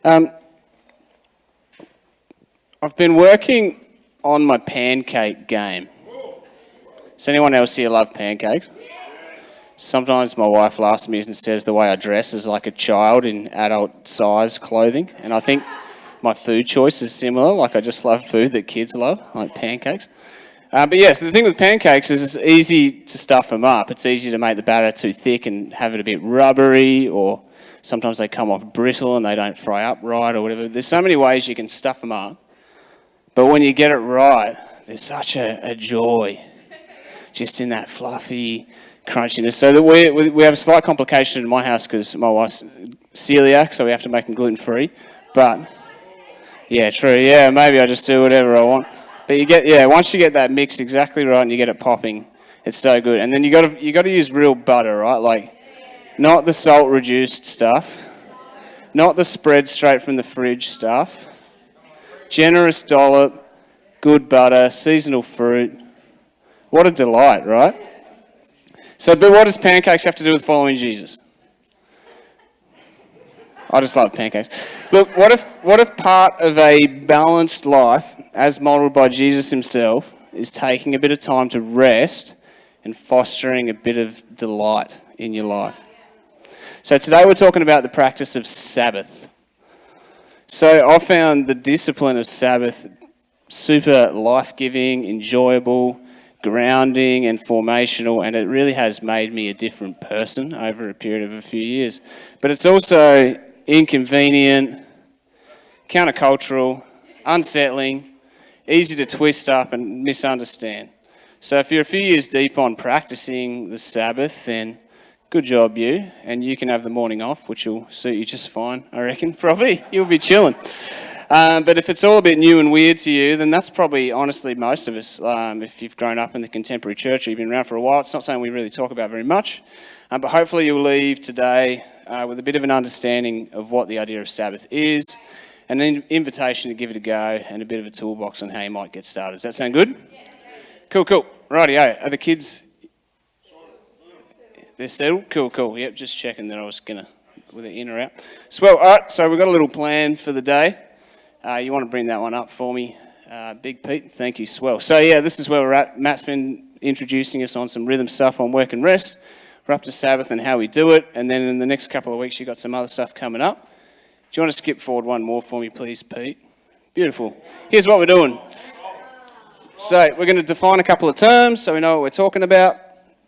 Um, I've been working on my pancake game. Does anyone else here love pancakes? Sometimes my wife laughs at me and says the way I dress is like a child in adult size clothing. And I think my food choice is similar. Like I just love food that kids love, like pancakes. But yes, the thing with pancakes is it's easy to stuff them up. It's easy to make the batter too thick and have it a bit rubbery, or sometimes they come off brittle and they don't fry up right or whatever. There's so many ways you can stuff them up. But when you get it right, there's such a joy just in that fluffy crunchiness. So that we have a slight complication in my house because my wife's celiac, so we have to make them gluten-free. But, yeah, true. Yeah, maybe I just do whatever I want. But once you get that mix exactly right and you get it popping, it's so good. And then you got to use real butter, right? Like, not the salt-reduced stuff, not the spread straight from the fridge stuff. Generous dollop, good butter, seasonal fruit. What a delight, right? So, but what does pancakes have to do with following Jesus? I just love pancakes. Look, what if part of a balanced life, as modelled by Jesus himself, is taking a bit of time to rest and fostering a bit of delight in your life? So today we're talking about the practice of Sabbath. So I found the discipline of Sabbath super life-giving, enjoyable, grounding and formational, and it really has made me a different person over a period of a few years. But it's also inconvenient, countercultural, unsettling, easy to twist up and misunderstand. So if you're a few years deep on practicing the Sabbath, then good job you, and you can have the morning off, which will suit you just fine, I reckon. Probably, you'll be chilling. But if it's all a bit new and weird to you, then that's probably, honestly, most of us. If you've grown up in the contemporary church or you've been around for a while, it's not something we really talk about very much. But hopefully you'll leave today with a bit of an understanding of what the idea of Sabbath is, and an invitation to give it a go, and a bit of a toolbox on how you might get started. Does that sound good? Cool. Rightio. Are the kids... They're settled? Cool. Yep, just checking that I was going to... whether in or out. Swell. All right, so we've got a little plan for the day. You want to bring that one up for me, Big Pete? Thank you, swell. So yeah, this is where we're at. Matt's been introducing us on some rhythm stuff on work and rest. We're up to Sabbath and how we do it, and then in the next couple of weeks you've got some other stuff coming up. Do you want to skip forward one more for me, please, Pete? Beautiful. Here's what we're doing. So we're going to define a couple of terms so we know what we're talking about.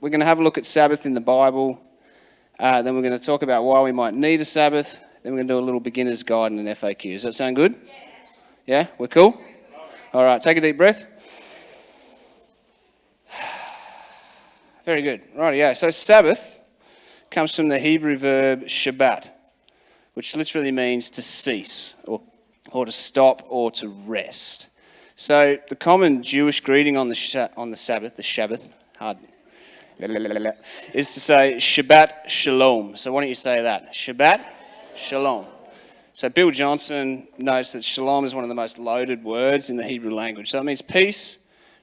We're going to have a look at Sabbath in the Bible. Then we're going to talk about why we might need a Sabbath. Then we're going to do a little beginner's guide and an FAQ. Does that sound good? Yeah? We're cool? All right, take a deep breath. Very good. Right, yeah. So Sabbath comes from the Hebrew verb Shabbat, which literally means to cease or to stop or to rest. So the common Jewish greeting on the Sabbath, the Shabbat, hard, is to say Shabbat Shalom. So why don't you say that? Shabbat Shalom. So Bill Johnson notes that shalom is one of the most loaded words in the Hebrew language. So that means peace,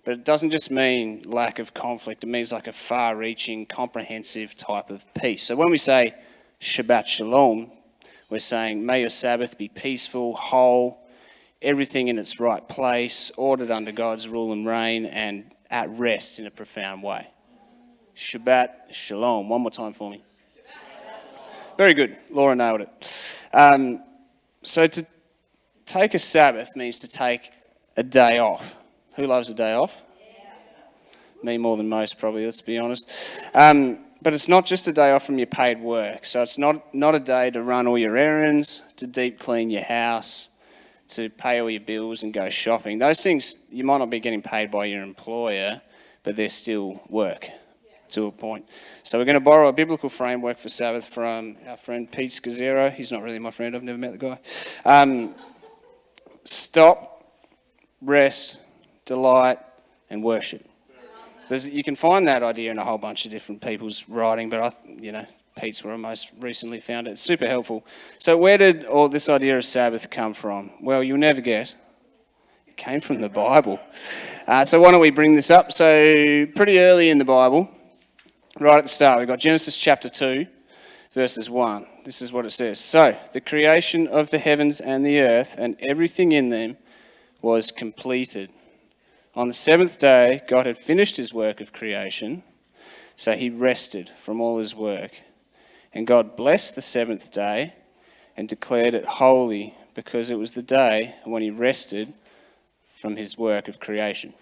but it doesn't just mean lack of conflict. It means like a far-reaching, comprehensive type of peace. So when we say Shabbat Shalom, we're saying, may your Sabbath be peaceful, whole, everything in its right place, ordered under God's rule and reign, and at rest in a profound way. Shabbat Shalom. One more time for me. Very good. Laura nailed it. So to take a Sabbath means to take a day off. Who loves a day off? Me more than most, probably, let's be honest. But it's not just a day off from your paid work. So it's not a day to run all your errands, to deep clean your house, to pay all your bills and go shopping. Those things, you might not be getting paid by your employer, but they're still work to a point. So we're going to borrow a biblical framework for Sabbath from our friend Pt.3. He's not really my friend, I've never met the guy. Stop, rest, delight, and worship. You can find that idea in a whole bunch of different people's writing, but Pete's where I most recently found it. It's super helpful. So where did all this idea of Sabbath come from? Well, you'll never guess. It came from the Bible. So why don't we bring this up? So pretty early in the Bible, right at the start, we've got Genesis chapter 2, verses 1. this is what it says. So, the creation of the heavens and the earth and everything in them was completed. On the seventh day, God had finished his work of creation, so he rested from all his work. And God blessed the seventh day and declared it holy, because it was the day when he rested from his work of creation.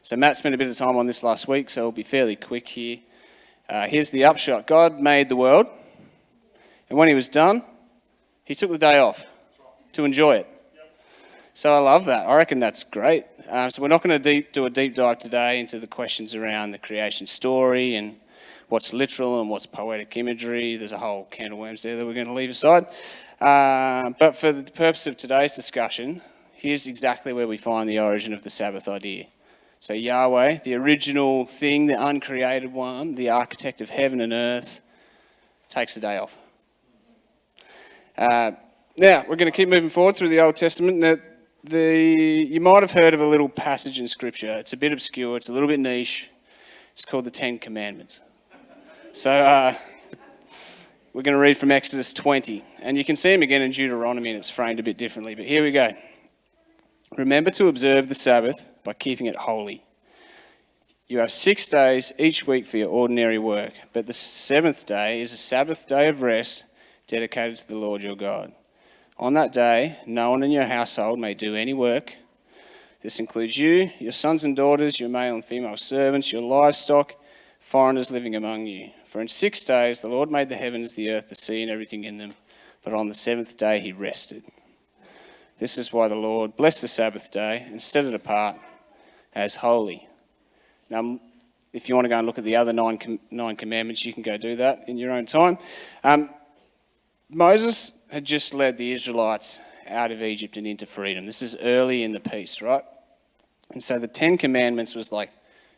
So Matt spent a bit of time on this last week, so it'll be fairly quick here. Here's the upshot. God made the world, and when he was done, he took the day off to enjoy it. So I love that. I reckon that's great. So we're not going to do a deep dive today into the questions around the creation story and what's literal and what's poetic imagery. There's a whole can of worms there that we're going to leave aside. But for the purpose of today's discussion, here's exactly where we find the origin of the Sabbath idea. So Yahweh, the original thing, the uncreated one, the architect of heaven and earth, takes the day off. Now, we're going to keep moving forward through the Old Testament. Now, you might have heard of a little passage in Scripture. It's a bit obscure. It's a little bit niche. It's called the Ten Commandments. So we're going to read from Exodus 20. And you can see them again in Deuteronomy, and it's framed a bit differently. But here we go. Remember to observe the Sabbath by keeping it holy. You have 6 days each week for your ordinary work, but the seventh day is a Sabbath day of rest dedicated to the Lord your God. On that day, no one in your household may do any work. This includes you, your sons and daughters, your male and female servants, your livestock, foreigners living among you. For in 6 days the Lord made the heavens, the earth, the sea, and everything in them, but on the seventh day he rested. This is why the Lord blessed the Sabbath day and set it apart as holy. Now, if you want to go and look at the other nine commandments, you can go do that in your own time. Moses had just led the Israelites out of Egypt and into freedom. This is early in the piece, right? And so the Ten Commandments was like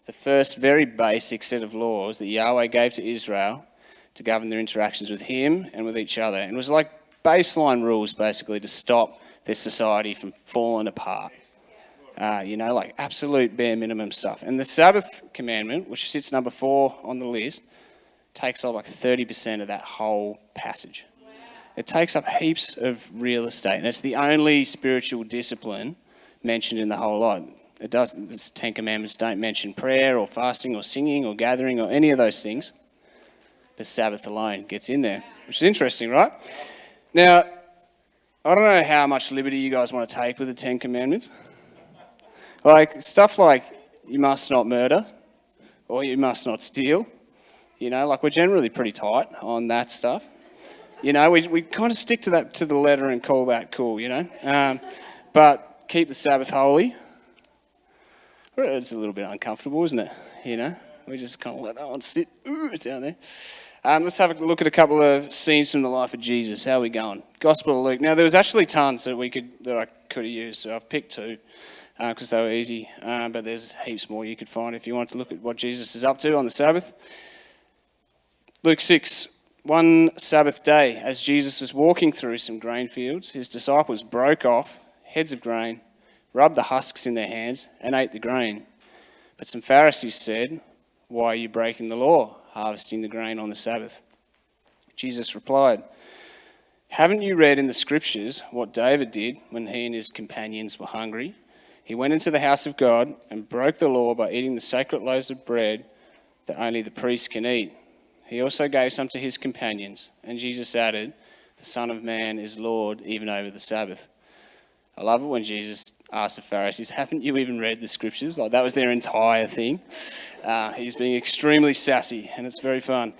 the first very basic set of laws that Yahweh gave to Israel to govern their interactions with him and with each other. And it was like baseline rules, basically, to stop their society from falling apart. Like absolute bare minimum stuff. And the Sabbath commandment, which sits number 4 on the list, takes up like 30% of that whole passage. It takes up heaps of real estate, and it's the only spiritual discipline mentioned in the whole lot. The Ten Commandments don't mention prayer or fasting or singing or gathering or any of those things. The Sabbath alone gets in there, which is interesting, right? Now, I don't know how much liberty you guys want to take with the Ten Commandments. Like, stuff like you must not murder or you must not steal. We're generally pretty tight on that stuff. We kind of stick to that, to the letter, and call that cool, But keep the Sabbath holy. It's a little bit uncomfortable, isn't it? We just kind of let that one sit down there. Let's have a look at a couple of scenes from the life of Jesus. How are we going? Gospel of Luke. Now, there was actually tons that I could have used, so I've picked 2 because they were easy. But there's heaps more you could find if you want to look at what Jesus is up to on the Sabbath. Luke 6. One Sabbath day, as Jesus was walking through some grain fields, his disciples broke off heads of grain, rubbed the husks in their hands, and ate the grain. But some Pharisees said, "Why are you breaking the law, harvesting the grain on the Sabbath?" Jesus replied, "Haven't you read in the Scriptures what David did when he and his companions were hungry? He went into the house of God and broke the law by eating the sacred loaves of bread that only the priests can eat. He also gave some to his companions." And Jesus added, "The Son of Man is Lord even over the Sabbath." I love it when Jesus asked the Pharisees, "Haven't you even read the Scriptures?" Like, that was their entire thing. He's being extremely sassy, and it's very fun.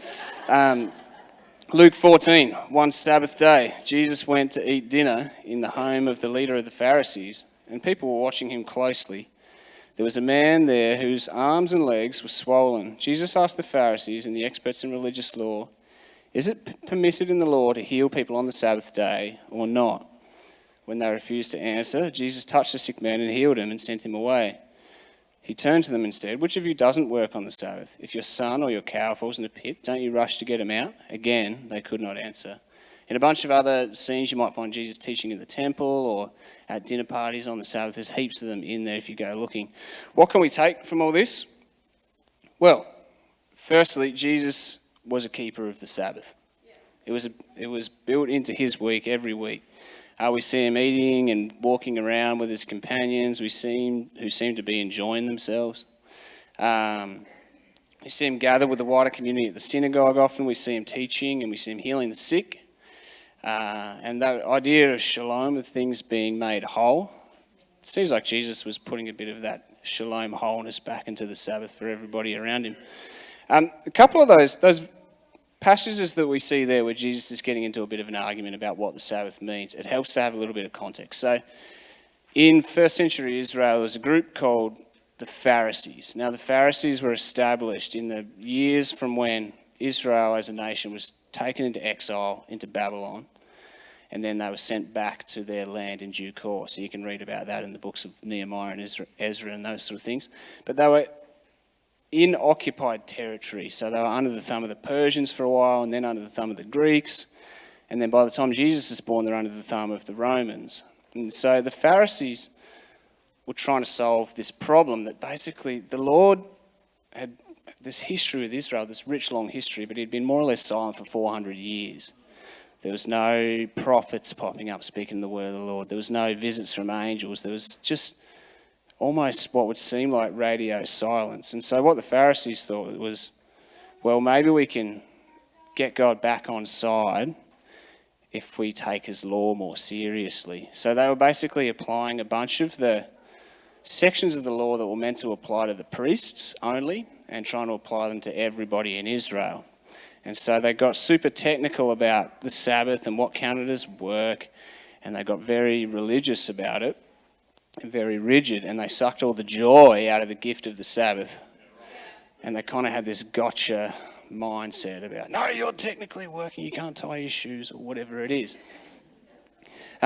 Luke 14, one Sabbath day, Jesus went to eat dinner in the home of the leader of the Pharisees, and people were watching him closely. There was a man there whose arms and legs were swollen. Jesus asked the Pharisees and the experts in religious law, "Is it permitted in the law to heal people on the Sabbath day or not?" When they refused to answer, Jesus touched the sick man and healed him and sent him away. He turned to them and said, "Which of you doesn't work on the Sabbath? If your son or your cow falls in a pit, don't you rush to get him out?" Again, they could not answer. In a bunch of other scenes, you might find Jesus teaching in the temple or at dinner parties on the Sabbath. There's heaps of them in there if you go looking. What can we take from all this? Well, firstly, Jesus was a keeper of the Sabbath. It was built into his week every week. We see him eating and walking around with his companions. Who seem to be enjoying themselves. We see him gather with the wider community at the synagogue often. We see him teaching and we see him healing the sick. And that idea of shalom, of things being made whole, it seems like Jesus was putting a bit of that shalom wholeness back into the Sabbath for everybody around him. A couple of those passages that we see there where Jesus is getting into a bit of an argument about what the Sabbath means, it helps to have a little bit of context. So in first century Israel, there was a group called the Pharisees. Now, the Pharisees were established in the years from when Israel as a nation was taken into exile into Babylon, and then they were sent back to their land in due course. So you can read about that in the books of Nehemiah and Ezra and those sort of things. But they were in occupied territory. So they were under the thumb of the Persians for a while, and then under the thumb of the Greeks. And then by the time Jesus is born, they're under the thumb of the Romans. And so the Pharisees were trying to solve this problem that basically the Lord had this history with Israel, this rich, long history, but he'd been more or less silent for 400 years. There was no prophets popping up speaking the word of the Lord. There was no visits from angels. There was just almost what would seem like radio silence. And so what the Pharisees thought was, well, maybe we can get God back on side if we take his law more seriously. So they were basically applying a bunch of the sections of the law that were meant to apply to the priests only and trying to apply them to everybody in Israel. And so they got super technical about the Sabbath and what counted as work, and they got very religious about it and very rigid, and they sucked all the joy out of the gift of the Sabbath. And they kind of had this gotcha mindset about, no, you're technically working, you can't tie your shoes or whatever it is.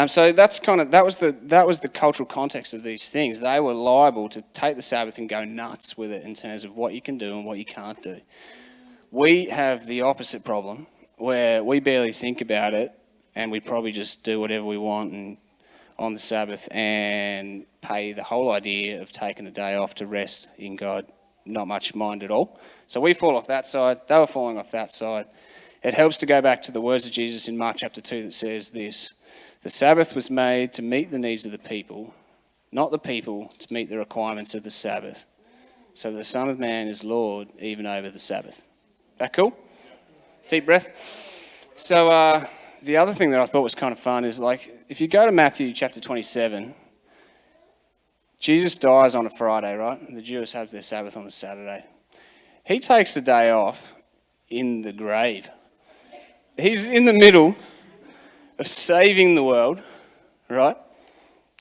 So that was the cultural context of these things. They were liable to take the Sabbath and go nuts with it in terms of what you can do and what you can't do. We have the opposite problem where we barely think about it and we probably just do whatever we want on the Sabbath and pay the whole idea of taking a day off to rest in God not much mind at all. So we fall off that side. They were falling off that side. It helps to go back to the words of Jesus in Mark chapter 2 that says this: the Sabbath was made to meet the needs of the people, not the people to meet the requirements of the Sabbath. So the Son of Man is Lord even over the Sabbath. That cool? Deep breath. So the other thing that I thought was kind of fun is, like, if you go to Matthew chapter 27, Jesus dies on a Friday, right? The Jews have their Sabbath on the Saturday. He takes the day off in the grave. He's in the middle of saving the world, right?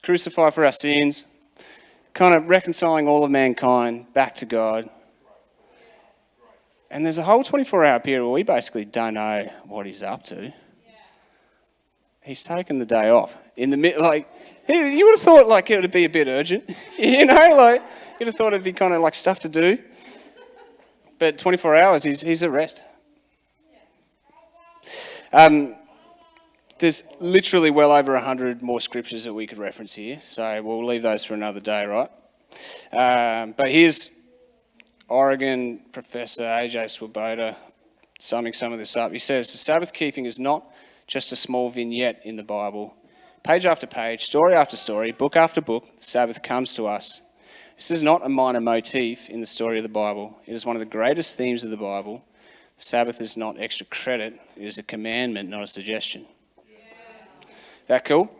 Crucified for our sins, kind of reconciling all of mankind back to God. And there's a whole 24-hour period where we basically don't know what he's up to. Yeah. He's taken the day off. In the you would have thought like it would be a bit urgent, you know, like you'd have thought it'd be kind of like stuff to do. But 24 hours, he's at rest. There's literally well over 100 more scriptures that we could reference here, so we'll leave those for another day, right? But here's Oregon professor A.J. Swoboda summing some of this up. He says, the Sabbath keeping is not just a small vignette in the Bible. Page after page, story after story, book after book, the Sabbath comes to us. This is not a minor motif in the story of the Bible. It is one of the greatest themes of the Bible. The Sabbath is not extra credit. It is a commandment, not a suggestion. That cool?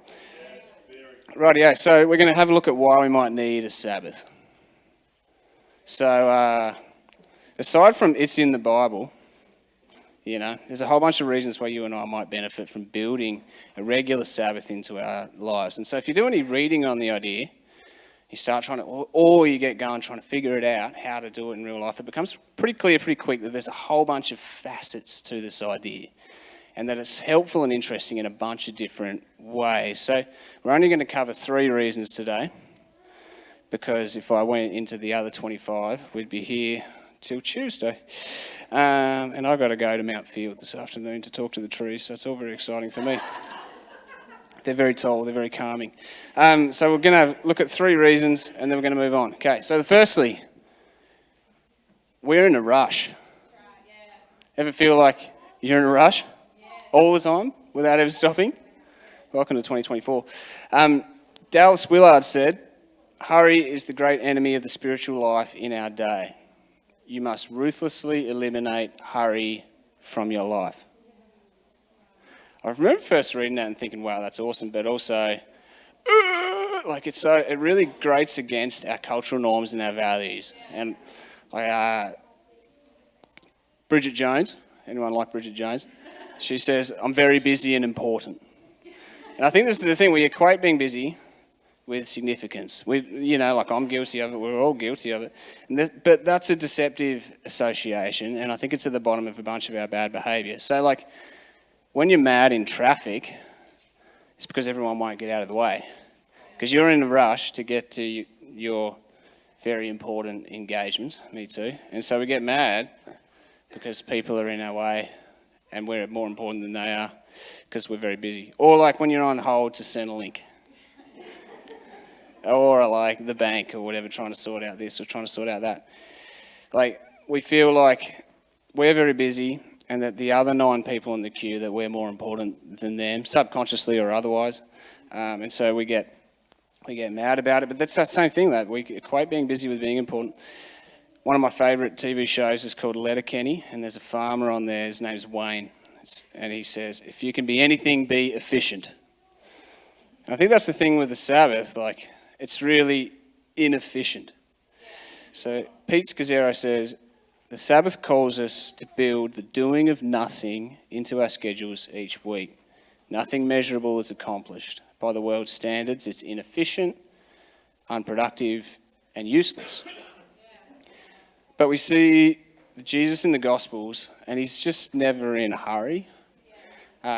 Rightio, so we're going to have a look at why we might need a Sabbath. So, aside from it's in the Bible, you know, there's a whole bunch of reasons why you and I might benefit from building a regular Sabbath into our lives. And so if you do any reading on the idea, you start trying to, or you get going trying to figure it out, how to do it in real life, it becomes pretty clear pretty quick that there's a whole bunch of facets to this idea and that it's helpful and interesting in a bunch of different ways. So we're only going to cover 3 reasons today, because if I went into the other 25, we'd be here till Tuesday. And I've got to go to Mount Field this afternoon to talk to the trees, so it's all very exciting for me. They're very tall, they're very calming. So we're going to look at 3 reasons, and then we're going to move on. Okay, so firstly, we're in a rush. Ever feel like you're in a rush? all the time without ever stopping. Welcome to 2024. Dallas Willard said, "Hurry is the great enemy of the spiritual life in our day. You must ruthlessly eliminate hurry from your life." I remember first reading that and thinking, wow, that's awesome, but also, it really grates against our cultural norms and our values. And Bridget Jones, anyone like Bridget Jones? She says, "I'm very busy and important." And I think this is the thing, we equate being busy with significance. I'm guilty of it, we're all guilty of it. But that's a deceptive association, and I think it's at the bottom of a bunch of our bad behaviour. So, when you're mad in traffic, it's because everyone won't get out of the way. Because you're in a rush to get to your very important engagement, me too. And so we get mad because people are in our way and we're more important than they are because we're very busy. Or when you're on hold to send a link. Or the bank or whatever, trying to sort out this or trying to sort out that. We feel like we're very busy and that the other 9 people in the queue, that we're more important than them, subconsciously or otherwise. And so we get mad about it. But that's that same thing, that we equate being busy with being important. One of my favourite TV shows is called Letterkenny, and there's a farmer on there, his name's Wayne. And he says, "If you can be anything, be efficient." And I think that's the thing with the Sabbath, it's really inefficient. So Pete Scazzero says, "The Sabbath calls us to build the doing of nothing into our schedules each week. Nothing measurable is accomplished. By the world's standards, it's inefficient, unproductive, and useless." But we see Jesus in the Gospels, and he's just never in a hurry.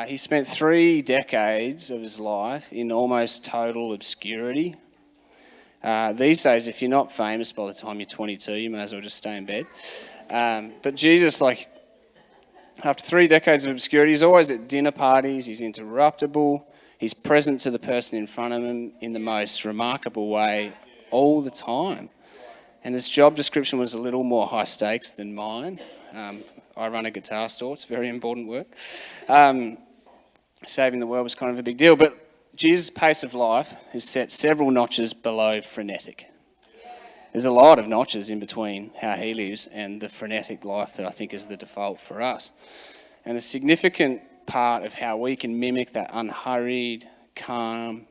He spent 3 decades of his life in almost total obscurity. These days, if you're not famous by the time you're 22, you may as well just stay in bed. But Jesus, after 3 decades of obscurity, he's always at dinner parties, he's interruptible, he's present to the person in front of him in the most remarkable way all the time. And his job description was a little more high stakes than mine. I run a guitar store, it's very important work. Saving the world was kind of a big deal, but Jesus' pace of life is set several notches below frenetic. There's a lot of notches in between how he lives and the frenetic life that I think is the default for us. And a significant part of how we can mimic that unhurried, calm,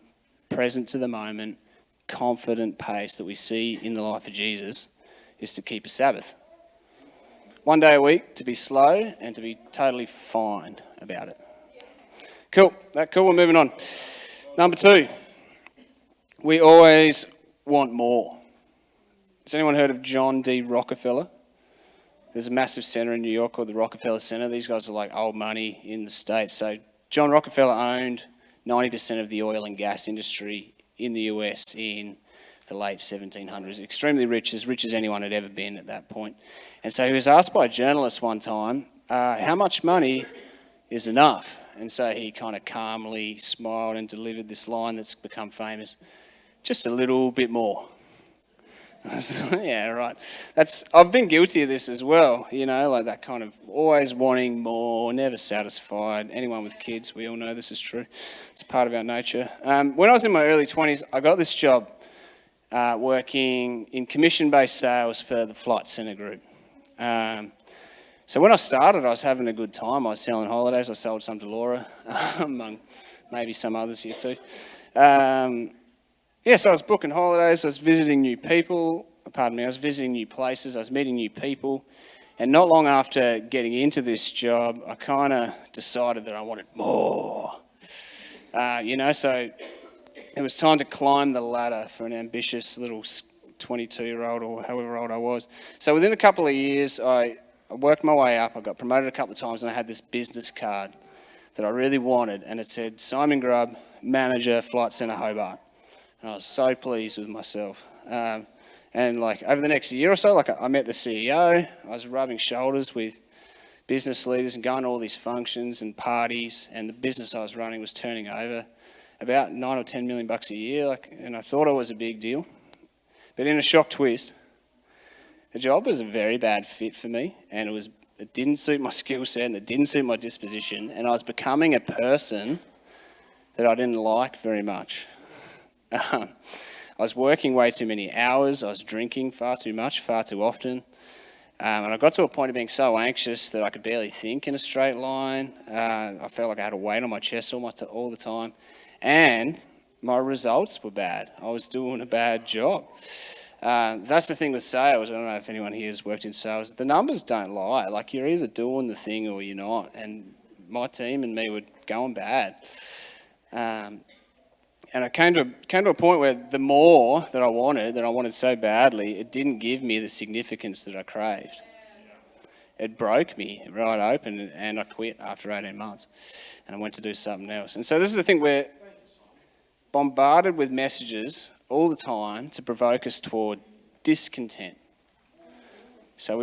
present to the moment, confident pace that we see in the life of Jesus is to keep a Sabbath. 1 day a week, to be slow and to be totally fine about it. Cool, we're moving on. Number 2, we always want more. Has anyone heard of John D. Rockefeller? There's a massive centre in New York called the Rockefeller Centre. These guys are old money in the States. So John Rockefeller owned 90% of the oil and gas industry in the US in the late 1700s. Extremely rich as anyone had ever been at that point. And so he was asked by a journalist one time, how much money is enough? And so he kind of calmly smiled and delivered this line that's become famous, "Just a little bit more." Yeah, right. I've been guilty of this as well, that kind of always wanting more, never satisfied. Anyone with kids, we all know this is true. It's part of our nature. When I was in my early 20s, I got this job working in commission-based sales for the Flight Centre Group. So when I started, I was having a good time. I was selling holidays. I sold some to Laura, among maybe some others here too. So I was booking holidays, I was visiting new people, I was visiting new places, I was meeting new people, and not long after getting into this job, I kind of decided that I wanted more. So it was time to climb the ladder for an ambitious little 22-year-old or however old I was. So within a couple of years, I worked my way up, I got promoted a couple of times, and I had this business card that I really wanted, and it said, "Simon Grubb, Manager, Flight Centre Hobart." And I was so pleased with myself. And over the next year or so, I met the CEO, I was rubbing shoulders with business leaders and going to all these functions and parties, and the business I was running was turning over about $9 or $10 million a year, and I thought it was a big deal. But in a shock twist, the job was a very bad fit for me, and it It didn't suit my skill set and it didn't suit my disposition, and I was becoming a person that I didn't like very much. I was working way too many hours. I was drinking far too much, far too often. And I got to a point of being so anxious that I could barely think in a straight line. I felt like I had a weight on my chest all the time. And my results were bad. I was doing a bad job. That's the thing with sales. I don't know if anyone here has worked in sales. The numbers don't lie. Like, you're either doing the thing or you're not. And my team and me were going bad. And I came to a point where the more that I wanted so badly, it didn't give me the significance that I craved. It broke me right open, and I quit after 18 months. And I went to do something else. And so this is the thing, we're bombarded with messages all the time to provoke us toward discontent. So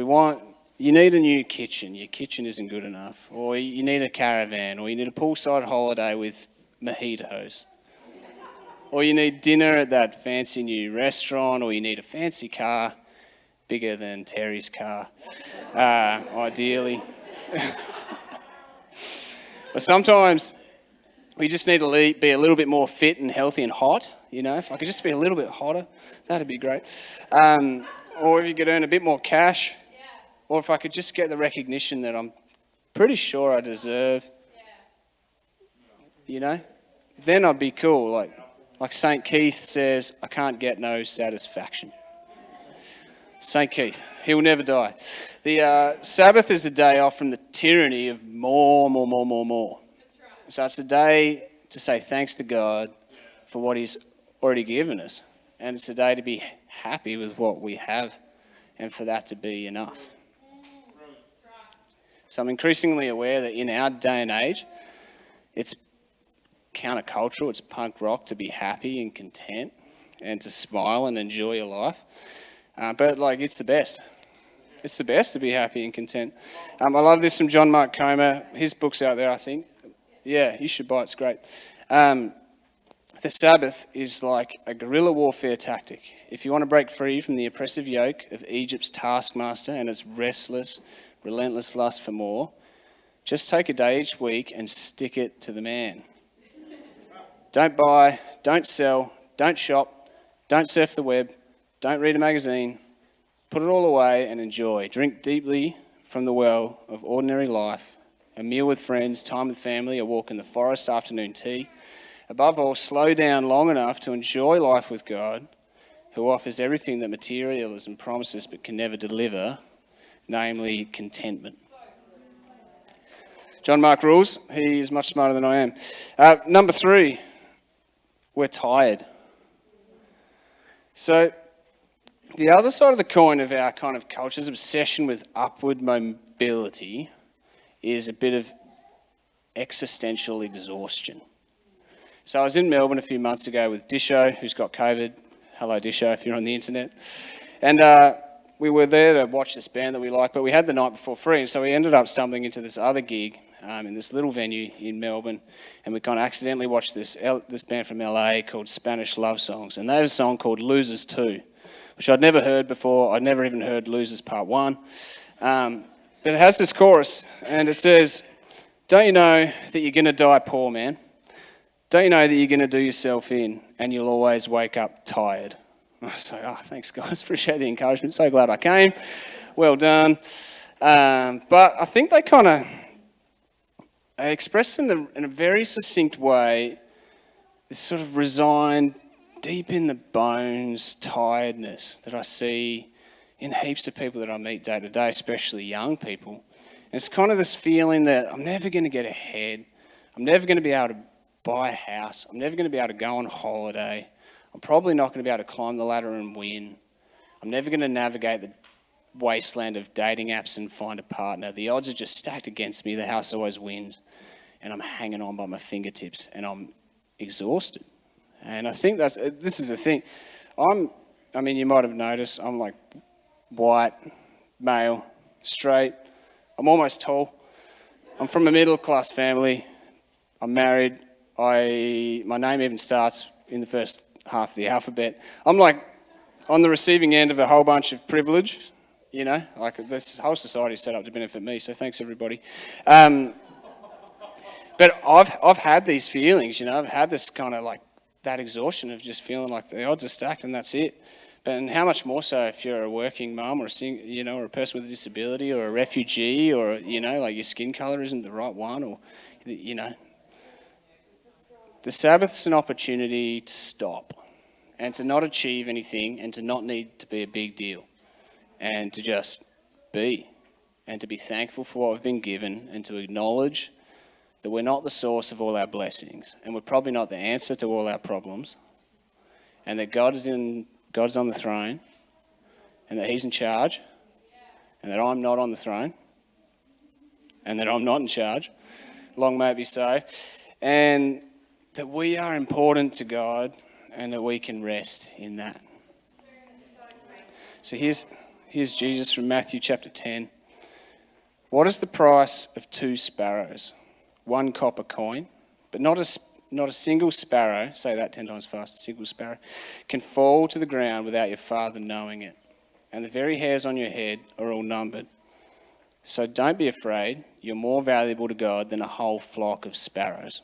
you need a new kitchen. Your kitchen isn't good enough. Or you need a caravan. Or you need a poolside holiday with mojitos. Or you need dinner at that fancy new restaurant, or you need a fancy car, bigger than Terry's car, ideally. But sometimes we just need to be a little bit more fit and healthy and hot. You know, if I could just be a little bit hotter, that'd be great. Or if you could earn a bit more cash, or if I could just get the recognition that I'm pretty sure I deserve, you know, then I'd be cool. Like St. Keith says, I can't get no satisfaction. St. Keith, he will never die. The Sabbath is a day off from the tyranny of more. That's right. So it's a day to say thanks to God for what he's already given us. And it's a day to be happy with what we have and for that to be enough. So I'm increasingly aware that in our day and age, it's countercultural, it's punk rock to be happy and content and to smile and enjoy your life. But it's the best. It's the best to be happy and content. I love this from John Mark Comer. His book's out there, I think. Yeah, you should buy it. It's great. The Sabbath is like a guerrilla warfare tactic. If you want to break free from the oppressive yoke of Egypt's taskmaster and its restless, relentless lust for more, just take a day each week and stick it to the man. Don't buy, don't sell, don't shop, don't surf the web, don't read a magazine. Put it all away and enjoy. Drink deeply from the well of ordinary life, a meal with friends, time with family, a walk in the forest, afternoon tea. Above all, slow down long enough to enjoy life with God, who offers everything that materialism promises but can never deliver, namely contentment. John Mark rules. He is much smarter than I am. Number 3. We're tired. So the other side of the coin of our kind of culture's obsession with upward mobility is a bit of existential exhaustion. So I was in Melbourne a few months ago with Disho, who's got COVID. Hello, Disho, if you're on the internet. And we were there to watch this band that we like, but we had the night before free, and so we ended up stumbling into this other gig in this little venue in Melbourne, and we kind of accidentally watched this band from LA called Spanish Love Songs, and they have a song called Losers 2, which I'd never heard before. I'd never even heard Losers Part 1. But it has this chorus, and it says, "Don't you know that you're going to die poor, man? Don't you know that you're going to do yourself in, and you'll always wake up tired?" I was like, thanks guys, appreciate the encouragement. So glad I came. Well done. But I think they kind of expressed in a very succinct way this sort of resigned, deep in the bones tiredness that I see in heaps of people that I meet day to day, especially young people. And it's kind of this feeling that I'm never going to get ahead. I'm never going to be able to buy a house. I'm never going to be able to go on holiday. I'm probably not going to be able to climb the ladder and win. I'm never going to navigate the wasteland of dating apps and find a partner. The odds are just stacked against me. The house always wins. And I'm hanging on by my fingertips and I'm exhausted. And I think this is the thing. You might have noticed, I'm like white, male, straight. I'm almost tall. I'm from a middle class family. I'm married. My name even starts in the first half of the alphabet. I'm like on the receiving end of a whole bunch of privilege You know, like this whole society is set up to benefit me, so thanks everybody. But I've had these feelings, you know, I've had this kind of like that exhaustion of just feeling like the odds are stacked and that's it. But and how much more so if you're a working mum or or a person with a disability or a refugee or, you know, like your skin colour isn't the right one or, you know. The Sabbath's an opportunity to stop and to not achieve anything and to not need to be a big deal and to just be and to be thankful for what we've been given and to acknowledge that we're not the source of all our blessings and we're probably not the answer to all our problems and that God's on the throne and that he's in charge and that I'm not on the throne and that I'm not in charge. Long may it be so. And that we are important to God and that we can rest in that. So here's Jesus from Matthew chapter 10. What is the price of 2 sparrows? 1 copper coin, but not a single sparrow, say that 10 times fast, a single sparrow, can fall to the ground without your Father knowing it. And the very hairs on your head are all numbered. So don't be afraid, you're more valuable to God than a whole flock of sparrows.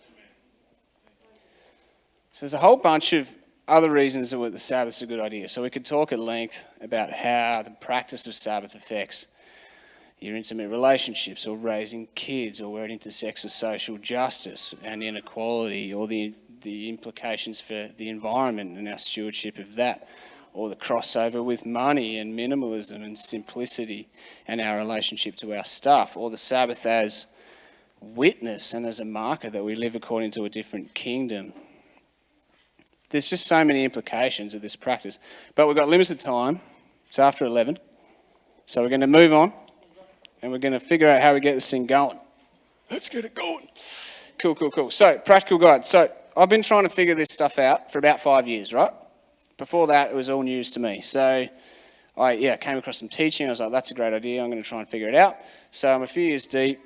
So there's a whole bunch of other reasons that the Sabbath's a good idea. So we could talk at length about how the practice of Sabbath affects your intimate relationships or raising kids or where it intersects with social justice and inequality or the implications for the environment and our stewardship of that or the crossover with money and minimalism and simplicity and our relationship to our stuff or the Sabbath as witness and as a marker that we live according to a different kingdom. There's just so many implications of this practice. But we've got limited time. It's after 11. So we're going to move on. And we're going to figure out how we get this thing going. Let's get it going. Cool. So, practical guide. So, I've been trying to figure this stuff out for about 5 years, right? Before that, it was all news to me. So, I came across some teaching. I was like, that's a great idea. I'm going to try and figure it out. So, I'm a few years deep.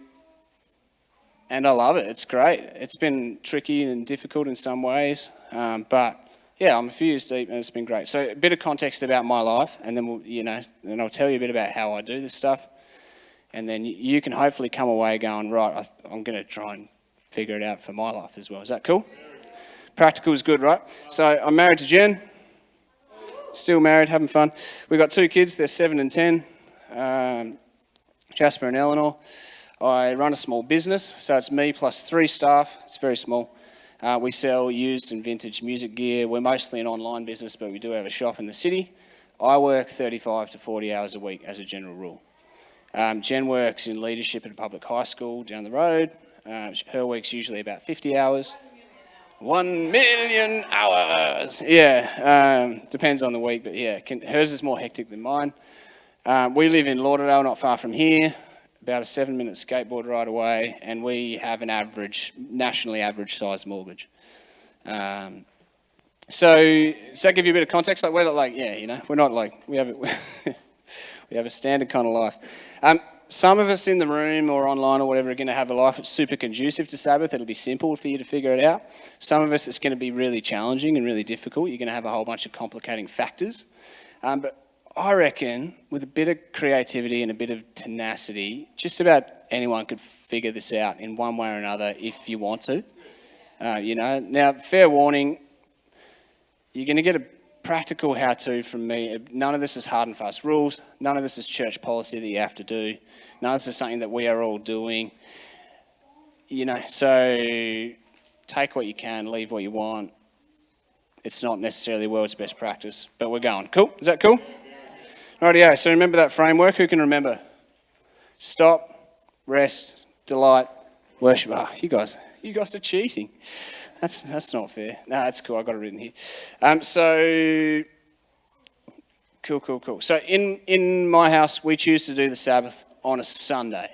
And I love it. It's great. It's been tricky and difficult in some ways. But I'm a few years deep and it's been great. So a bit of context about my life and then I'll tell you a bit about how I do this stuff. And then you can hopefully come away going, right, I'm going to try and figure it out for my life as well. Is that cool? Practical is good, right? So I'm married to Jen. Still married, having fun. We've got 2 kids. They're 7 and 10. Jasper and Eleanor. I run a small business, so it's me plus 3 staff. It's very small. We sell used and vintage music gear. We're mostly an online business, but we do have a shop in the city. I work 35 to 40 hours a week as a general rule. Jen works in leadership at a public high school down the road. Her week's usually about 50 hours. 1 million hours! Yeah, depends on the week, but yeah, hers is more hectic than mine. We live in Lauderdale, not far from here. About a 7-minute skateboard ride away, and we have an nationally average size mortgage. So does that give you a bit of context? Like we're not like, we're not like we have a standard kind of life. Some of us in the room or online or whatever are going to have a life that's super conducive to Sabbath. It'll be simple for you to figure it out. Some of us it's going to be really challenging and really difficult. You're going to have a whole bunch of complicating factors. But I reckon with a bit of creativity and a bit of tenacity, just about anyone could figure this out in one way or another if you want to. Now, fair warning, you're going to get a practical how-to from me. None of this is hard and fast rules. None of this is church policy that you have to do. None of this is something that we are all doing. So take what you can, leave what you want. It's not necessarily the world's best practice, but we're going. Cool? Is that cool? Rightio, so remember that framework. Who can remember? Stop, rest, delight, worship. You guys are cheating. That's not fair. No, that's cool. I got it written here. So cool. So in my house, we choose to do the Sabbath on a Sunday.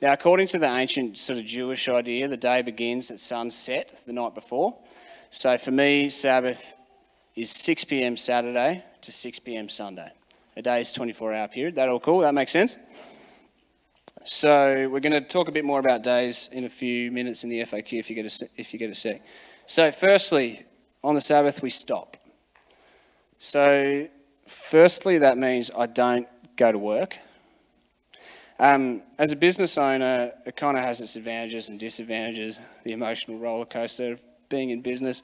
Now, according to the ancient sort of Jewish idea, the day begins at sunset the night before. So for me, Sabbath is 6 p.m. Saturday to 6 p.m. Sunday. A day's 24-hour period. That all cool? That makes sense? So we're going to talk a bit more about days in a few minutes in the FAQ if you get a sec. So firstly, on the Sabbath we stop. So firstly, that means I don't go to work. As a business owner, it kind of has its advantages and disadvantages, the emotional roller coaster of being in business.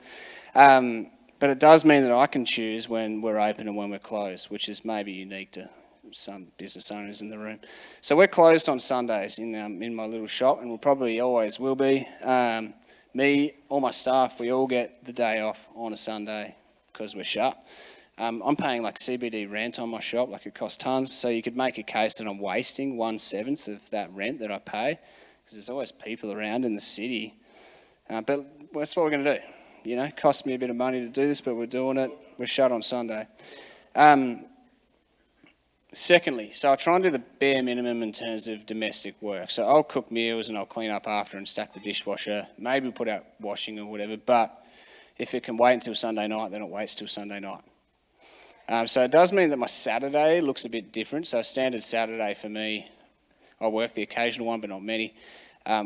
But it does mean that I can choose when we're open and when we're closed, which is maybe unique to some business owners in the room. So we're closed on Sundays in my little shop, and we'll probably always will be. Me, all my staff, we all get the day off on a Sunday because we're shut. I'm paying like CBD rent on my shop, like it costs tons. So you could make a case that I'm wasting 1/7 of that rent that I pay, because there's always people around in the city. But that's what we're going to do. You know, it costs me a bit of money to do this, but we're doing it. We're shut on Sunday. Secondly, so I try and do the bare minimum in terms of domestic work. So I'll cook meals and I'll clean up after and stack the dishwasher. Maybe put out washing or whatever. But if it can wait until Sunday night, then it waits till Sunday night. So it does mean that my Saturday looks a bit different. So a standard Saturday for me, I work the occasional one, but not many. I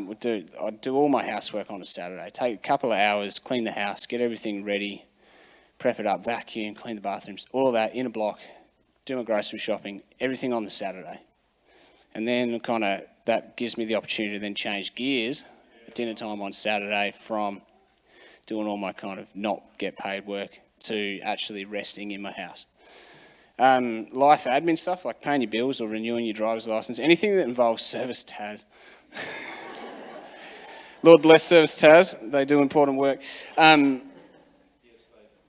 do all my housework on a Saturday. Take a couple of hours, clean the house, get everything ready, prep it up, vacuum, clean the bathrooms, all of that in a block, do my grocery shopping, everything on the Saturday. And then that gives me the opportunity to then change gears at dinner time on Saturday from doing all my kind of not get paid work to actually resting in my house. Life admin stuff like paying your bills or renewing your driver's license, anything that involves Service Tas. Lord bless Service Tas, they do important work.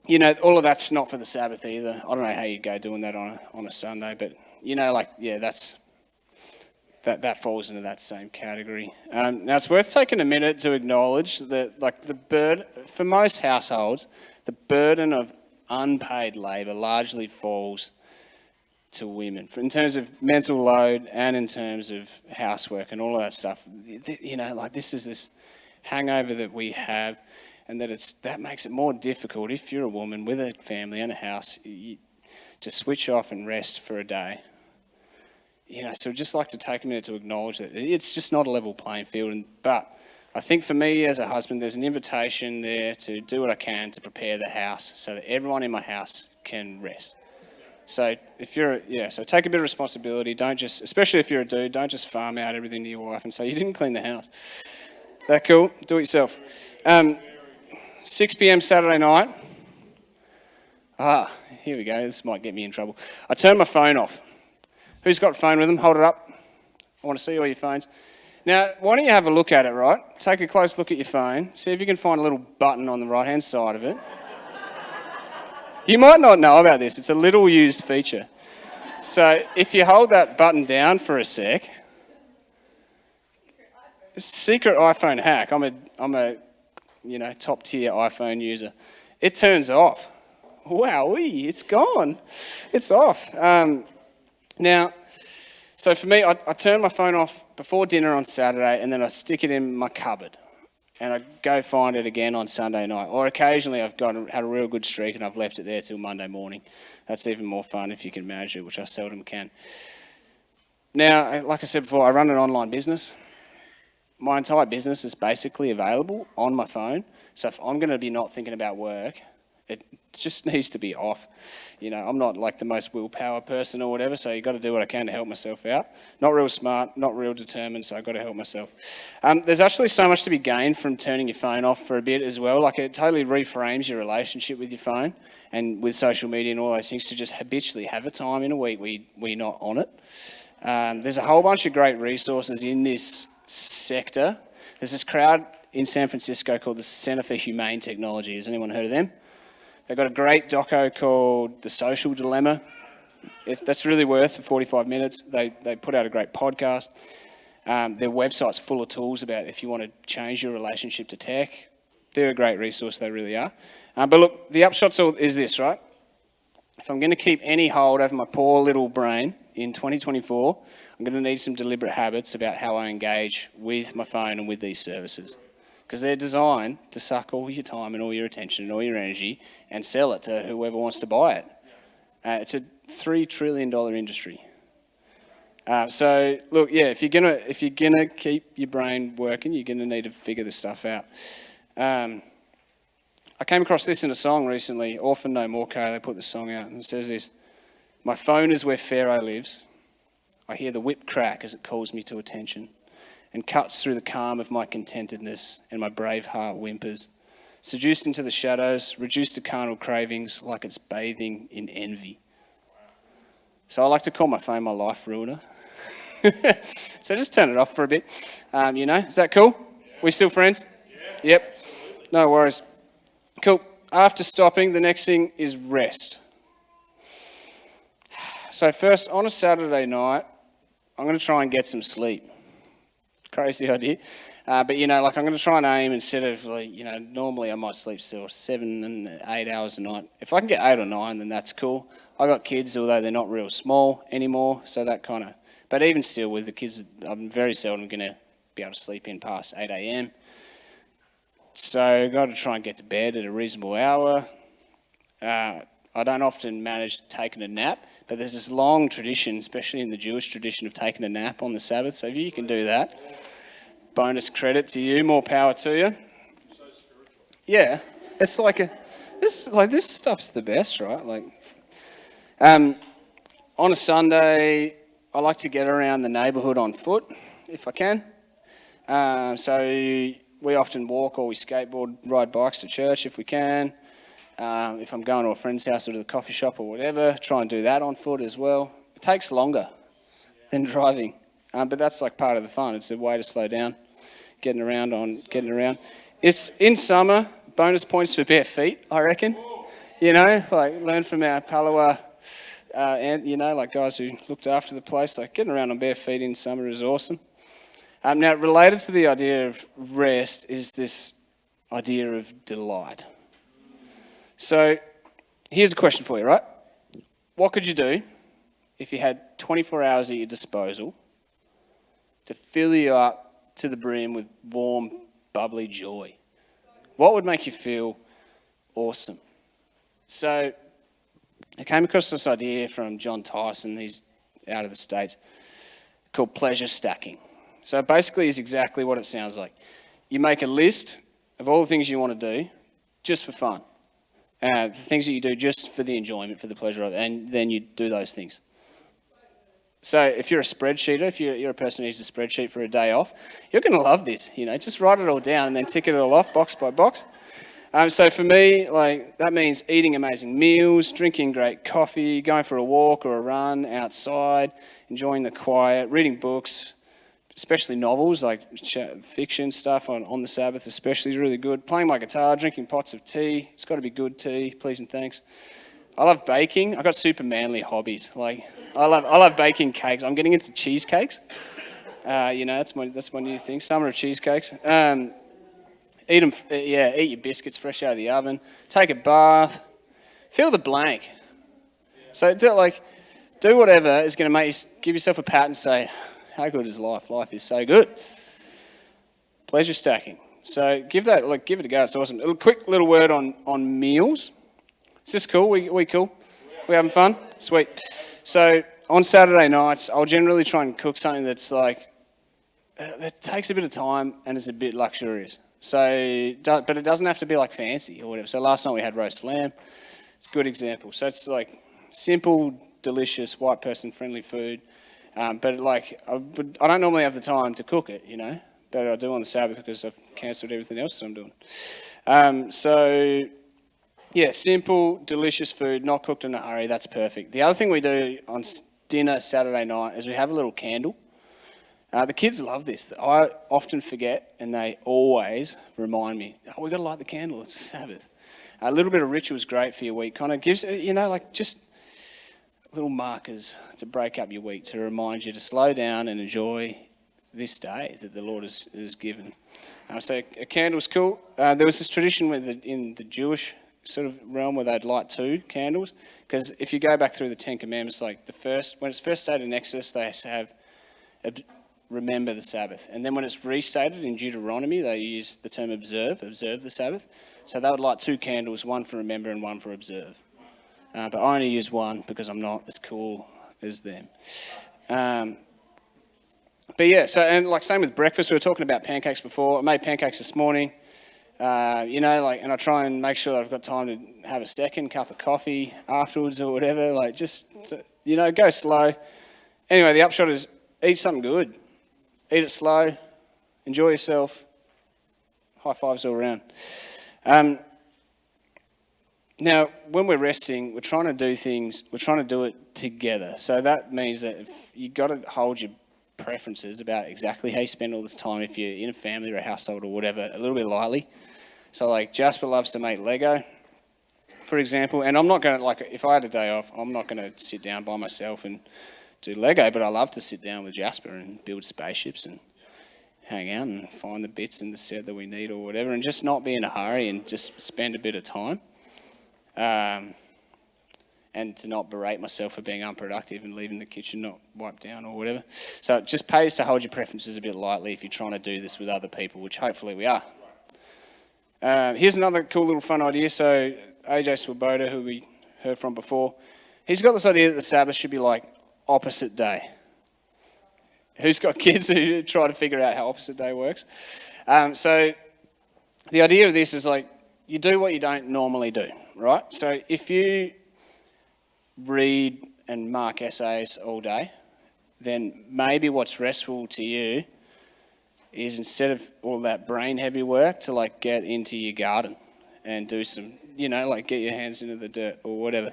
You know, all of that's not for the Sabbath either. I don't know how you'd go doing that on a Sunday, but you know, like, yeah, that falls into that same category. Now it's worth taking a minute to acknowledge that, like, for most households, the burden of unpaid labour largely falls to women, in terms of mental load and in terms of housework and all of that stuff. You know, like, this hangover that we have, and that makes it more difficult if you're a woman with a family and a house to switch off and rest for a day. You know, so I'd just like to take a minute to acknowledge that it's just not a level playing field. But I think for me as a husband, there's an invitation there to do what I can to prepare the house so that everyone in my house can rest. So so take a bit of responsibility. Don't just, especially if you're a dude, don't just farm out everything to your wife and say you didn't clean the house. That cool? Do it yourself. 6 p.m. Saturday night. Here we go. This might get me in trouble. I turned my phone off. Who's got a phone with them? Hold it up. I want to see all your phones. Now, why don't you have a look at it, right? Take a close look at your phone. See if you can find a little button on the right-hand side of it. You might not know about this. It's a little used feature. So if you hold that button down for a sec, it's a secret iPhone hack. I'm a top tier iPhone user. It turns off. Wowee, it's gone. It's off. Now, so for me, I turn my phone off before dinner on Saturday, and then I stick it in my cupboard. And I go find it again on Sunday night. Or occasionally I've had a real good streak and I've left it there till Monday morning. That's even more fun if you can manage it, which I seldom can. Now, like I said before, I run an online business. My entire business is basically available on my phone. So if I'm going to be not thinking about work, it just needs to be off. You know, I'm not like the most willpower person or whatever, so you've got to do what I can to help myself out. Not real smart, not real determined, so I've got to help myself. There's actually so much to be gained from turning your phone off for a bit as well. Like, it totally reframes your relationship with your phone and with social media and all those things to just habitually have a time in a week where you're not on it. There's a whole bunch of great resources in this sector. There's this crowd in San Francisco called the Center for Humane Technology. Has anyone heard of them? They've got a great doco called The Social Dilemma. That's really worth for 45 minutes. They put out a great podcast. Their website's full of tools about if you want to change your relationship to tech. They're a great resource, they really are. But look, the upshot is this, right? If I'm going to keep any hold over my poor little brain in 2024, I'm going to need some deliberate habits about how I engage with my phone and with these services. Because they're designed to suck all your time and all your attention and all your energy and sell it to whoever wants to buy it. It's a $3 trillion industry. So look, yeah, if you're gonna keep your brain working, you're gonna need to figure this stuff out. I came across this in a song recently. Orphan No More Co. They put the song out and it says this: "My phone is where Pharaoh lives. I hear the whip crack as it calls me to attention and cuts through the calm of my contentedness, and my brave heart whimpers. Seduced into the shadows, reduced to carnal cravings, like it's bathing in envy. So I like to call my phone my life ruiner. So just turn it off for a bit. Is that cool? Yeah. We still friends? Yeah. Yep. No worries. Cool. After stopping, the next thing is rest. So first, on a Saturday night, I'm going to try and get some sleep. Crazy idea. But, I'm going to try and aim instead of, normally I might sleep still 7 and 8 hours a night. If I can get 8 or 9, then that's cool. I got kids, although they're not real small anymore, so that kind of... But even still, with the kids, I'm very seldom going to be able to sleep in past 8 a.m. So I've got to try and get to bed at a reasonable hour. I don't often manage taking a nap, but there's this long tradition, especially in the Jewish tradition, of taking a nap on the Sabbath. So if you can do that, bonus credit to you, more power to you. So spiritual. Yeah, it's like this stuff's the best, right? On a Sunday, I like to get around the neighbourhood on foot if I can. So we often walk or we skateboard, ride bikes to church if we can. If I'm going to a friend's house or to the coffee shop or whatever, try and do that on foot as well. It takes longer than driving, but that's like part of the fun. It's a way to slow down, getting around. It's in summer, bonus points for bare feet, I reckon. Learn from our Palawa, and guys who looked after the place. Like getting around on bare feet in summer is awesome. Now, related to the idea of rest is this idea of delight. So, here's a question for you, right? What could you do if you had 24 hours at your disposal to fill you up to the brim with warm, bubbly joy? What would make you feel awesome? So, I came across this idea from John Tyson, he's out of the States, called pleasure stacking. So basically it's exactly what it sounds like. You make a list of all the things you want to do just for fun. The things that you do just for the enjoyment, for the pleasure of it, and then you do those things. So if you're a spreadsheeter, if you're a person who uses a spreadsheet for a day off, you're going to love this. Just write it all down and then tick it all off box by box. So for me, that means eating amazing meals, drinking great coffee, going for a walk or a run outside, enjoying the quiet, reading books, especially novels, like fiction stuff on the Sabbath especially is really good. Playing my guitar, drinking pots of tea. It's got to be good tea, please and thanks. I love baking. I've got super manly hobbies. I love baking cakes. I'm getting into cheesecakes. That's my new thing. Summer of cheesecakes. Eat your biscuits fresh out of the oven. Take a bath. Fill the blank. So do whatever is going to make you give yourself a pat and say, how good is life? Life is so good. Pleasure stacking. So give it a go. It's awesome. A quick little word on meals. Is this cool? We cool? We having fun? Sweet. So on Saturday nights, I'll generally try and cook something that's that takes a bit of time and is a bit luxurious. So, but it doesn't have to be fancy or whatever. So last night we had roast lamb. It's a good example. So it's simple, delicious, white person friendly food. But I don't normally have the time to cook it, but I do on the Sabbath because I've cancelled everything else that I'm doing. Simple, delicious food, not cooked in a hurry, that's perfect. The other thing we do on dinner Saturday night is we have a little candle. The kids love this. I often forget, and they always remind me, we've got to light the candle, it's a Sabbath. A little bit of ritual is great for your week. Kind of gives, just little markers to break up your week, to remind you to slow down and enjoy this day that the Lord has given. So a candle's cool. There was this tradition in the Jewish sort of realm where they'd light 2 candles, because if you go back through the Ten Commandments, when it's first stated in Exodus, they have remember the Sabbath. And then when it's restated in Deuteronomy, they use the term observe the Sabbath. So they would light 2 candles, one for remember and one for observe. But I only use one because I'm not as cool as them. Same with breakfast. We were talking about pancakes before. I made pancakes this morning. And I try and make sure that I've got time to have a second cup of coffee afterwards or whatever. Go slow. Anyway, the upshot is eat something good. Eat it slow. Enjoy yourself. High fives all around. Now, when we're resting, we're trying to do it together. So that means that if you've got to hold your preferences about exactly how you spend all this time, if you're in a family or a household or whatever, a little bit lightly. So like Jasper loves to make Lego, for example, and I'm not going to, like, if I had a day off, I'm not going to sit down by myself and do Lego, but I love to sit down with Jasper and build spaceships and hang out and find the bits in the set that we need or whatever, and just not be in a hurry and just spend a bit of time. And to not berate myself for being unproductive and leaving the kitchen not wiped down or whatever. So it just pays to hold your preferences a bit lightly if you're trying to do this with other people, which hopefully we are. Here's another cool little fun idea. So AJ Swoboda, who we heard from before, he's got this idea that the Sabbath should be like opposite day. Who's got kids who try to figure out how opposite day works? So the idea of this is like you do what you don't normally do, right? So if you read and mark essays all day, then maybe what's restful to you is, instead of all that brain heavy work, to like get into your garden and do some, like get your hands into the dirt or whatever.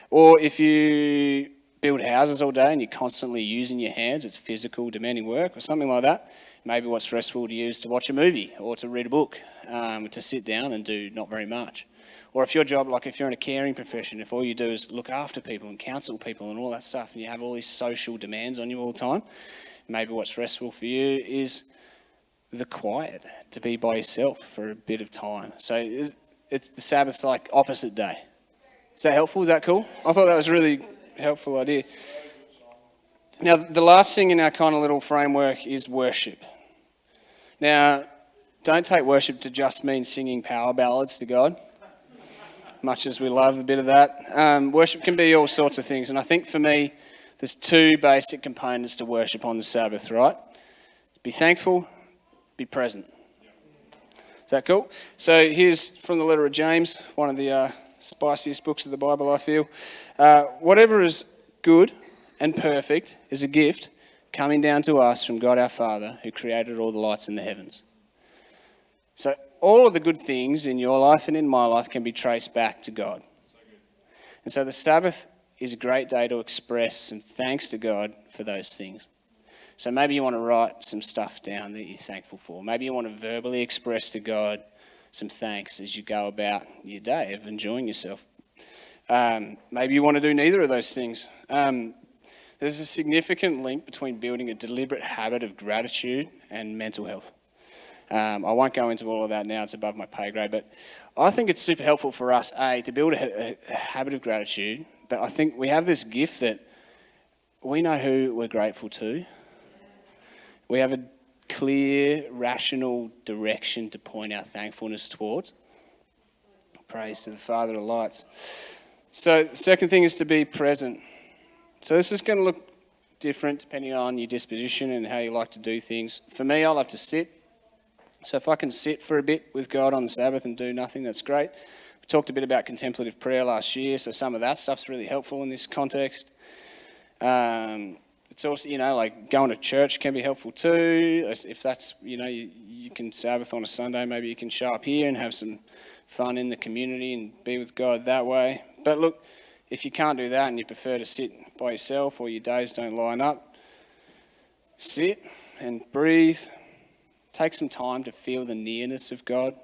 Or if you build houses all day and you're constantly using your hands, it's physical, demanding work or something like that, maybe what's restful to you is to watch a movie or to read a book, to sit down and do not very much. Or if your job, like if you're in a caring profession, if all you do is look after people and counsel people and all that stuff, and you have all these social demands on you all the time, maybe what's restful for you is the quiet, to be by yourself for a bit of time. So it's the Sabbath's like opposite day. Is that helpful? Is that cool? I thought that was a really helpful idea. Now, the last thing in our kind of little framework is worship. Now, don't take worship to just mean singing power ballads to God, much as we love a bit of that. Worship can be all sorts of things, and I think for me, there's two basic components to worship on the Sabbath, right? Be thankful, be present. Is that cool? So here's from the letter of James, one of the spiciest books of the Bible, I feel. Whatever is good and perfect is a gift coming down to us from God our Father, who created all the lights in the heavens. So all of the good things in your life and in my life can be traced back to God. And so the Sabbath is a great day to express some thanks to God for those things. So maybe you want to write some stuff down that you're thankful for. Maybe you want to verbally express to God some thanks as you go about your day of enjoying yourself. Maybe you want to do neither of those things. There's a significant link between building a deliberate habit of gratitude and mental health. I won't go into all of that now, it's above my pay grade, but I think it's super helpful for us, to build a habit of gratitude, but I think we have this gift that we know who we're grateful to. We have a clear, rational direction to point our thankfulness towards. Praise to the Father of lights. So the second thing is to be present. So this is going to look different depending on your disposition and how you like to do things. For me, I love to sit. So if I can sit for a bit with God on the Sabbath and do nothing, that's great. We talked a bit about contemplative prayer last year, so some of that stuff's really helpful in this context. It's also, like going to church can be helpful too. If that's, you can Sabbath on a Sunday, maybe you can show up here and have some fun in the community and be with God that way. But look, if you can't do that and you prefer to sit by yourself or your days don't line up, sit and breathe. Take some time to feel the nearness of God.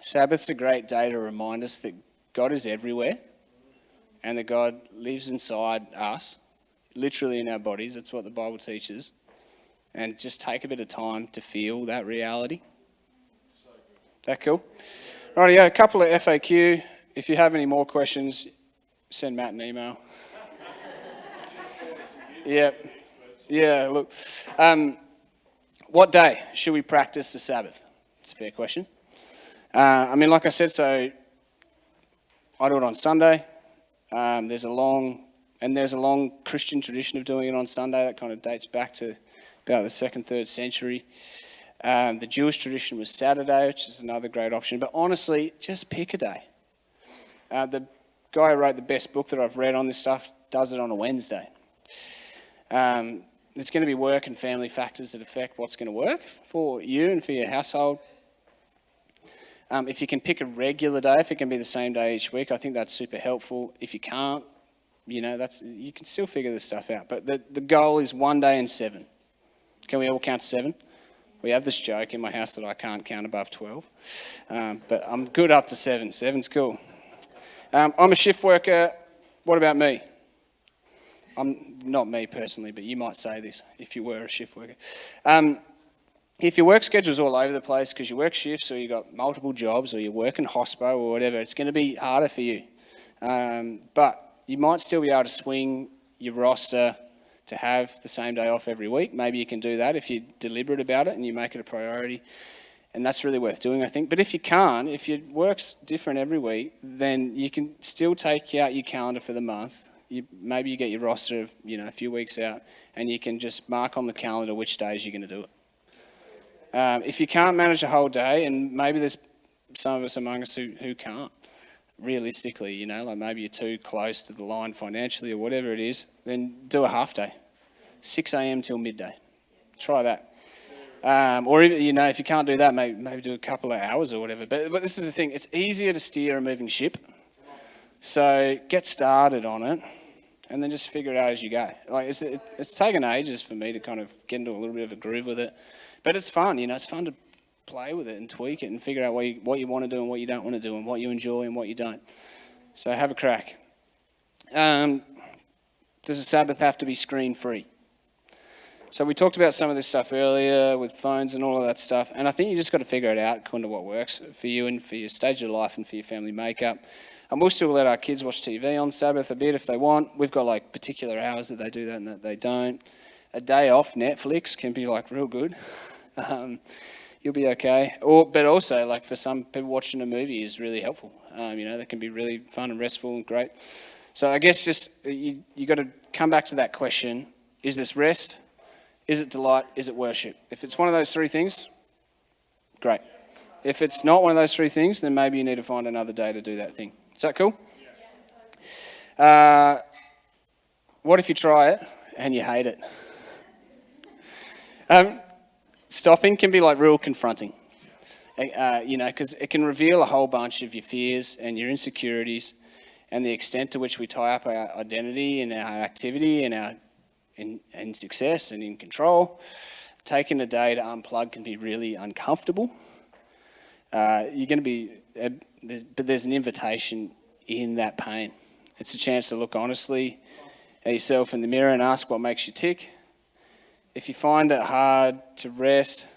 Sabbath's a great day to remind us that God is everywhere and that God lives inside us, literally in our bodies. That's what the Bible teaches. And just take a bit of time to feel that reality. That cool? Righty, a couple of FAQ. If you have any more questions, send Matt an email. Yep. Yeah, look. What day should we practice the Sabbath? It's a fair question. Like I said, so I do it on Sunday. There's a long Christian tradition of doing it on Sunday that kind of dates back to about the 2nd, 3rd century. The Jewish tradition was Saturday, which is another great option. But honestly, just pick a day. The guy who wrote the best book that I've read on this stuff does it on a Wednesday. There's going to be work and family factors that affect what's going to work for you and for your household. If you can pick a regular day, if it can be the same day each week, I think that's super helpful. If you can't, you can still figure this stuff out. But the goal is 1 day and 7. Can we all count to 7? We have this joke in my house that I can't count above 12. But I'm good up to 7. 7's cool. I'm a shift worker. What about me? I'm not me personally, but you might say this if you were a shift worker. If your work schedule's all over the place because you work shifts or you've got multiple jobs or you work in hospo or whatever, it's going to be harder for you. But you might still be able to swing your roster to have the same day off every week. Maybe you can do that if you're deliberate about it and you make it a priority. And that's really worth doing, I think. But if you can't, if your work's different every week, then you can still take out your calendar for the month. Maybe you get your roster of, a few weeks out, and you can just mark on the calendar which days you're going to do it. If you can't manage a whole day, and maybe there's some of us among us who can't, realistically, like maybe you're too close to the line financially or whatever it is, then do a half day, 6 a.m. till midday. Try that. Or if you can't do that, maybe do a couple of hours or whatever. But this is the thing, it's easier to steer a moving ship. So get started on it and then just figure it out as you go. Like it's taken ages for me to kind of get into a little bit of a groove with it. But it's fun, it's fun to play with it and tweak it and figure out what you want to do and what you don't want to do and what you enjoy and what you don't. So have a crack. Does a Sabbath have to be screen-free? So we talked about some of this stuff earlier with phones and all of that stuff, and I think you just got to figure it out according to what works for you and for your stage of life and for your family makeup. And we'll still let our kids watch TV on Sabbath a bit if they want. We've got particular hours that they do that and that they don't. A day off Netflix can be real good. You'll be okay. But also for some people, watching a movie is really helpful. That can be really fun and restful and great. So I guess just you got to come back to that question: is this rest? Is it delight? Is it worship? If it's one of those three things, great. If it's not one of those three things, then maybe you need to find another day to do that thing. Is that cool? What if you try it and you hate it? Stopping can be real confronting, because it can reveal a whole bunch of your fears and your insecurities and the extent to which we tie up our identity and our activity and our in success and in control. Taking a day to unplug can be really uncomfortable. You're going to be, but there's an invitation in that pain. It's a chance to look honestly at yourself in the mirror and ask what makes you tick. If you find it hard to rest,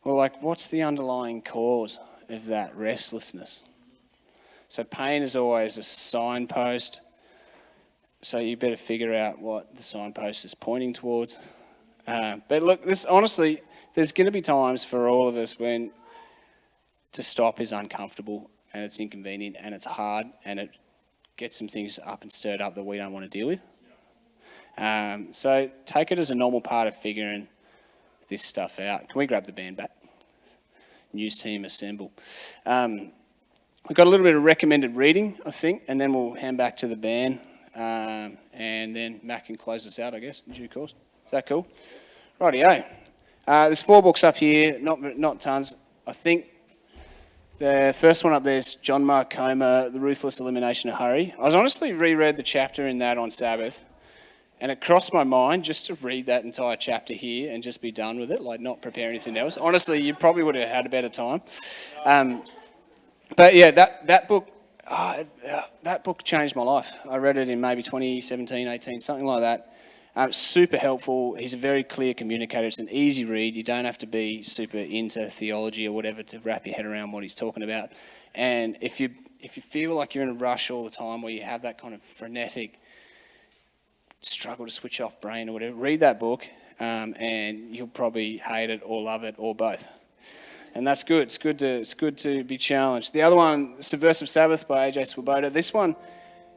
what's the underlying cause of that restlessness? So pain is always a signpost. So you better figure out what the signpost is pointing towards. But look, honestly, there's going to be times for all of us when to stop is uncomfortable and it's inconvenient and it's hard and it gets some things up and stirred up that we don't want to deal with. So take it as a normal part of figuring this stuff out. Can we grab the band back? News team assemble. We've got a little bit of recommended reading, I think, and then we'll hand back to the band. And then Matt can close us out, I guess, in due course. Is that cool? Rightio. There's 4 books up here, not tons. I think the first one up there is John Mark Comer, The Ruthless Elimination of Hurry. I was honestly reread the chapter in that on Sabbath, and it crossed my mind just to read that entire chapter here and just be done with it, not prepare anything else. Honestly, you probably would have had a better time. But yeah, that book... that book changed my life. I read it in maybe 2017, 18, something like that. Super helpful. He's a very clear communicator. It's an easy read. You don't have to be super into theology or whatever to wrap your head around what he's talking about. And if you feel like you're in a rush all the time, where you have that kind of frenetic struggle to switch off brain or whatever, read that book, and you'll probably hate it or love it or both. And that's good. It's good to be challenged. The other one, Subversive Sabbath by A.J. Swoboda. This one,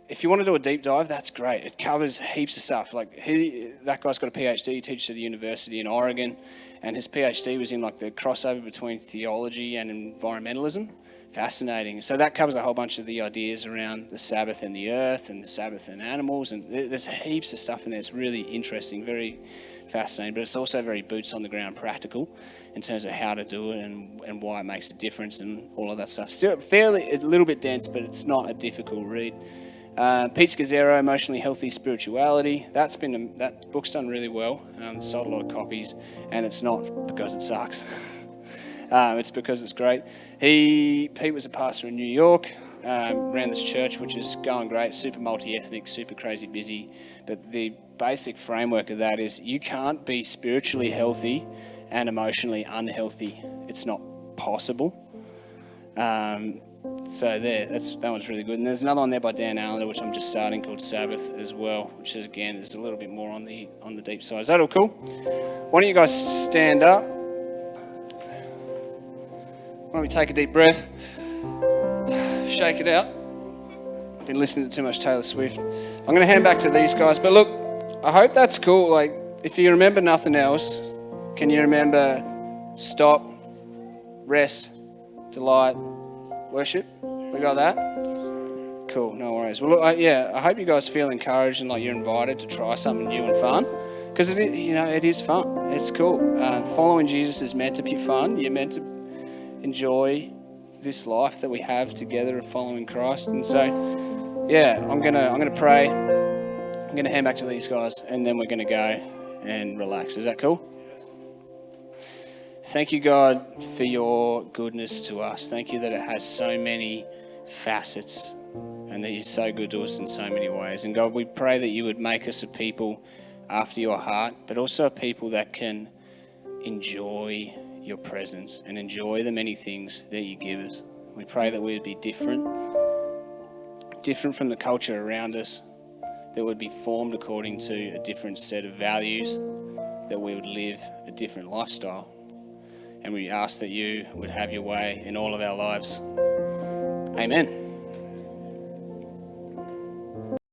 if you want to do a deep dive, that's great. It covers heaps of stuff. That guy's got a PhD. He teaches at a university in Oregon, and his PhD was in the crossover between theology and environmentalism. fascinating. So that covers a whole bunch of the ideas around the Sabbath and the earth and the Sabbath and animals, and there's heaps of stuff in there. It's really interesting, very fascinating, but it's also very boots on the ground practical in terms of how to do it and why it makes a difference and all of that stuff. Still fairly a little bit dense, but it's not a difficult read. Pete Scazzero, Emotionally Healthy Spirituality. That book's done really well. Sold a lot of copies, and it's not because it sucks. It's because it's great. Pete was a pastor in New York, ran this church, which is going great, super multi-ethnic, super crazy busy. But the basic framework of that is you can't be spiritually healthy and emotionally unhealthy. It's not possible. So that one's really good. And there's another one there by Dan Allender, which I'm just starting, called Sabbath as well, which is, again, is a little bit more on the deep side. Is that all cool? Why don't you guys stand up? Why don't we take a deep breath? Shake it out. I've been listening to too much Taylor Swift. I'm going to hand back to these guys. But look, I hope that's cool. Like, if you remember nothing else, can you remember stop, rest, delight, worship? We got that? Cool, no worries. Well, look, I hope you guys feel encouraged and like you're invited to try something new and fun, because it is fun. It's cool. Following Jesus is meant to be fun. You're meant to enjoy this life that we have together of following Christ. And so, I'm gonna pray. I'm gonna hand back to these guys, and then we're gonna go and relax. Is that cool? Thank you, God, for your goodness to us. Thank you that it has so many facets and that you're so good to us in so many ways. And God, we pray that you would make us a people after your heart, but also a people that can enjoy your presence and enjoy the many things that you give us. We pray that we would be different from the culture around us, that would be formed according to a different set of values, that we would live a different lifestyle. And we ask that you would have your way in all of our lives. Amen.